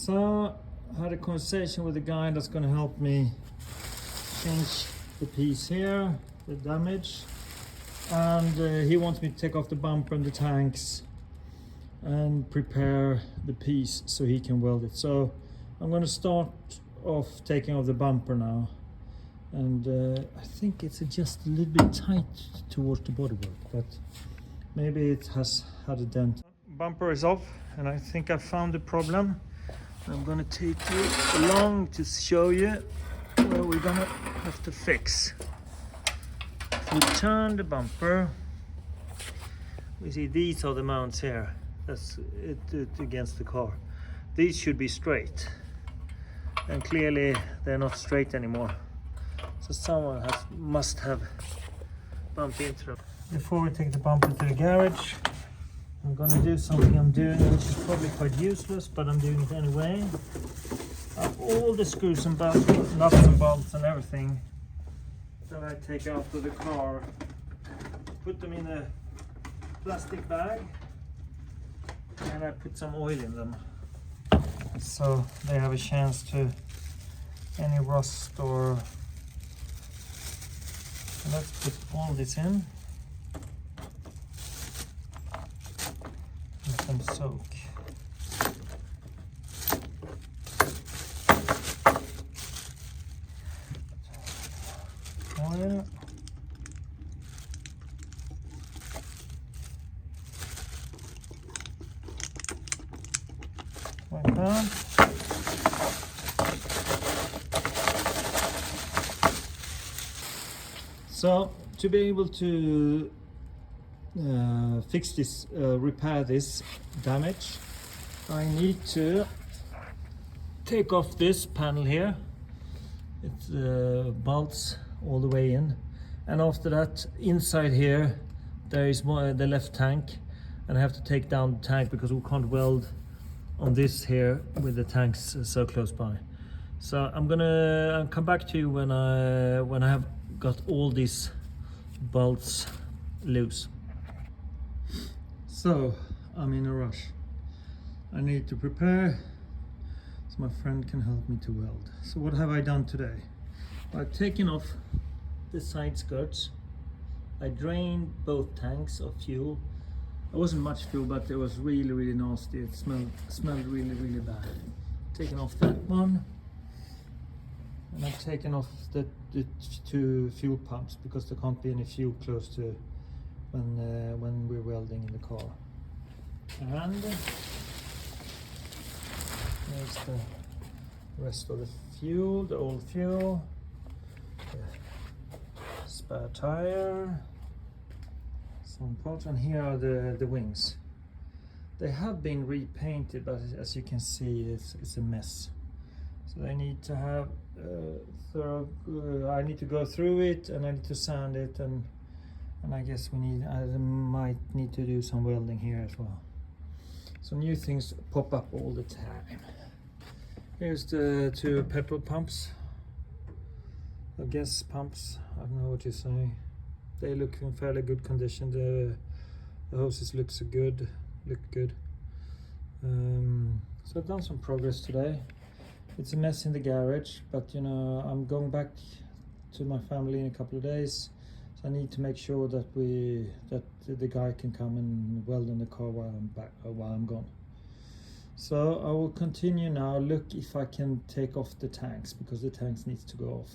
So I had a conversation with the guy that's going to help me change the piece here, the damage, and he wants me to take off the bumper and the tanks and prepare the piece so he can weld it. So I'm going to start off taking off the bumper now, and I think it's just a little bit tight towards the bodywork, but maybe it has had a dent. Bumper is off, and I think I found the problem. I'm going to take you along to show you where we're going to have to fix. If we turn the bumper, we see these are the mounts here. That's it against the car. These should be straight, and clearly they're not straight anymore. So someone must have bumped into them. Before we take the bumper to the garage, I'm going to do something I'm doing which is probably quite useless, but I'm doing it anyway. I have all the screws and bolts, nuts and bolts and everything that I take out of the car, put them in a plastic bag, and I put some oil in them so they have a chance to any rust or. Let's put all this in. Let them soak. Oil. Like that. So to be able to fix this, repair this damage, I need to take off this panel here. It bolts all the way in, and after that, inside here there is the left tank, and I have to take down the tank because we can't weld on this here with the tanks so close by. So I'll come back to you when I have got all these bolts loose. So I'm in a rush. I need to prepare so my friend can help me to weld. So what have I done today? I've taken off the side skirts. I drained both tanks of fuel. It wasn't much fuel, but it was really nasty. It smelled really bad. Taken off that one, and I've taken off the two fuel pumps because there can't be any fuel close to when we're welding in the car. And there's the rest of the fuel, the old fuel, the spare tire, some parts, and here are the wings. They have been repainted, but as you can see, it's a mess. So they need to have I need to go through it, and I need to sand it, and I guess I might need to do some welding here as well. So new things pop up all the time. Here's the two petrol pumps, I guess pumps, I don't know what you say. They look in fairly good condition. The hoses look good. So I've done some progress today. It's a mess in the garage, but you know, I'm going back to my family in a couple of days, so I need to make sure that the guy can come and weld in the car while I'm gone. So I will continue now, look if I can take off the tanks, because the tanks needs to go off,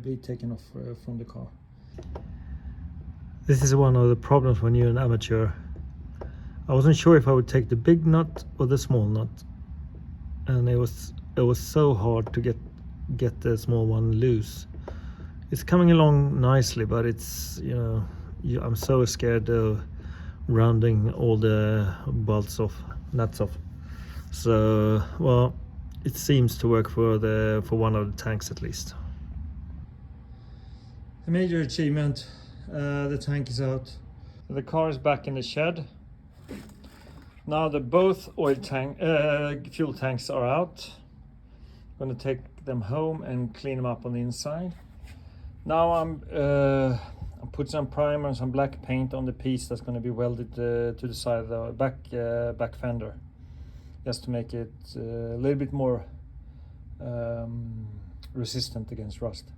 be taken off from the car. This is one of the problems when you're an amateur. I wasn't sure if I would take the big nut or the small nut, and it was so hard to get the small one loose. It's coming along nicely, but it's, you know, I'm so scared of rounding all the bolts off, nuts off. So well, it seems to work for one of the tanks at least. A major achievement. The tank is out. The car is back in the shed. Now both fuel tanks are out. I'm going to take them home and clean them up on the inside. Now I'm put some primer and some black paint on the piece that's going to be welded to the side of the back fender. just to make it a little bit more resistant against rust.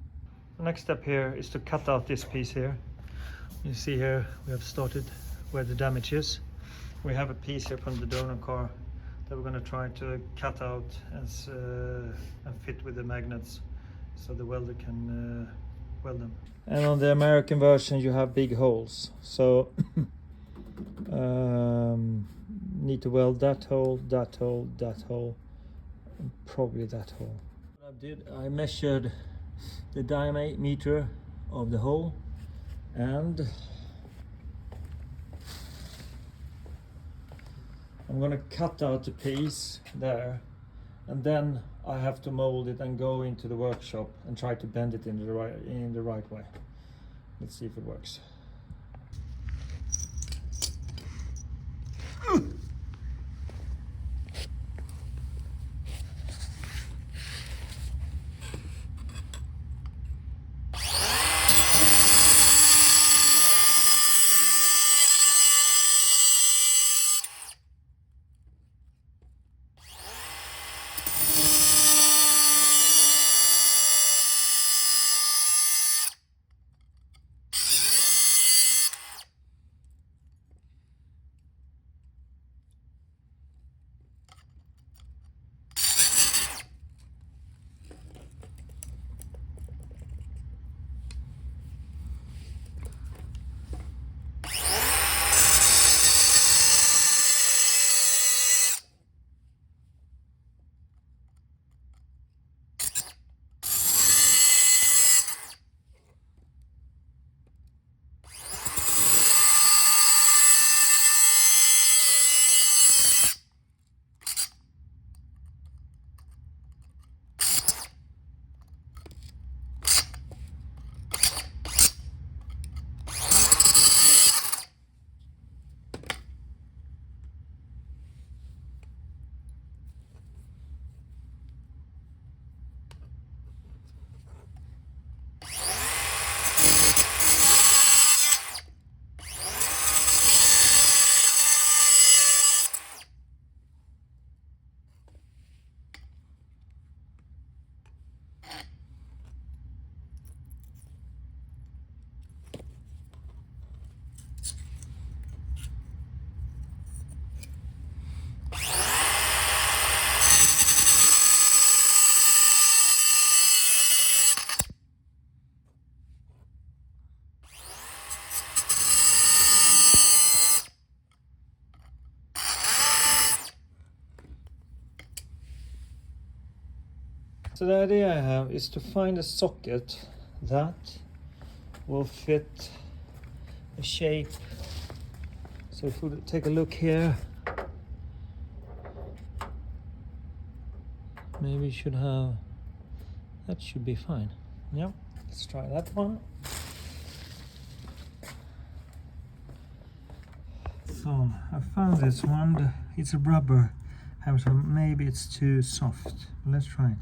The next step here is to cut out this piece here. You see here we have started where the damage is. We have a piece here from the donor car that we're going to try to cut out and fit with the magnets so the welder can weld them. And on the American version you have big holes, so need to weld that hole, that hole, that hole, and probably that hole. What I did, I measured the diameter of the hole, and I'm gonna cut out a piece there, and then I have to mold it and go into the workshop and try to bend it in the right way. Let's see if it works. So the idea I have is to find a socket that will fit a shape. So if we take a look here, maybe you should have, that should be fine. Yeah, let's try that one. So I found this one, it's a rubber, so maybe it's too soft. Let's try it.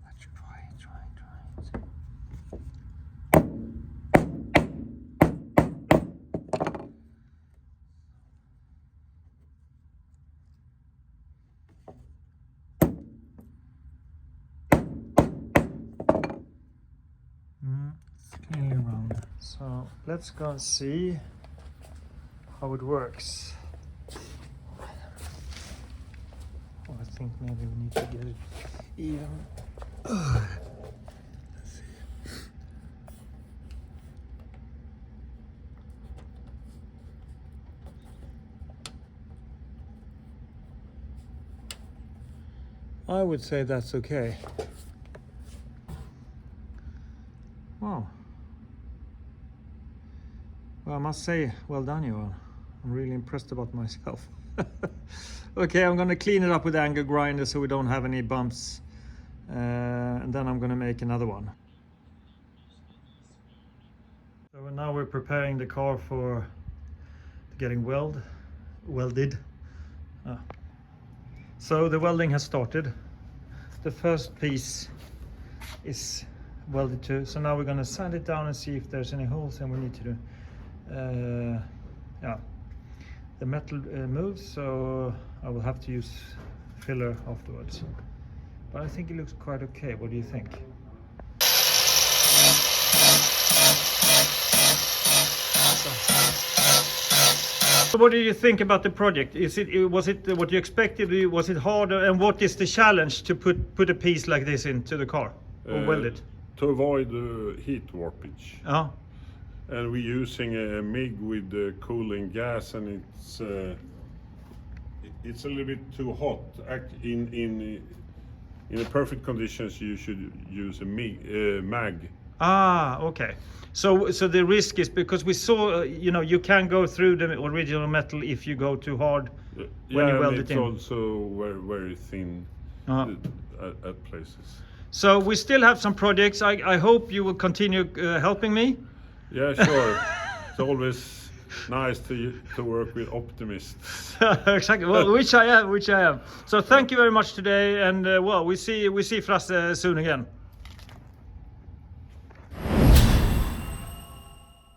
Let's try it. It's clearly round. So let's go and see how it works. Oh, I think maybe we need to get it even. Let's see. I would say that's okay. Wow. Well, I must say, well done, Johan. I'm really impressed about myself. Okay, I'm gonna clean it up with the angle grinder so we don't have any bumps. And then I'm gonna make another one. So now we're preparing the car for getting welded. So the welding has started. The first piece is welded too. So now we're gonna sand it down and see if there's any holes, and we need to do yeah, the metal moves, so I will have to use filler afterwards. But I think it looks quite okay. What do you think? So what do you think about the project? Was it what you expected? Was it harder? And what is the challenge to put a piece like this into the car or weld it? To avoid heat warpage. Oh. And we're using a MIG with cooling gas, and it's a little bit too hot. In the perfect conditions, you should use a mag. Ah, okay. So the risk is because we saw, you can go through the original metal if you go too hard when you weld it in. It's also very, very thin at places. So we still have some projects. I hope you will continue helping me. Yeah, sure. It's always nice to work with optimists. Exactly. Well, which I am. So thank you very much today, and we see Frasse soon again.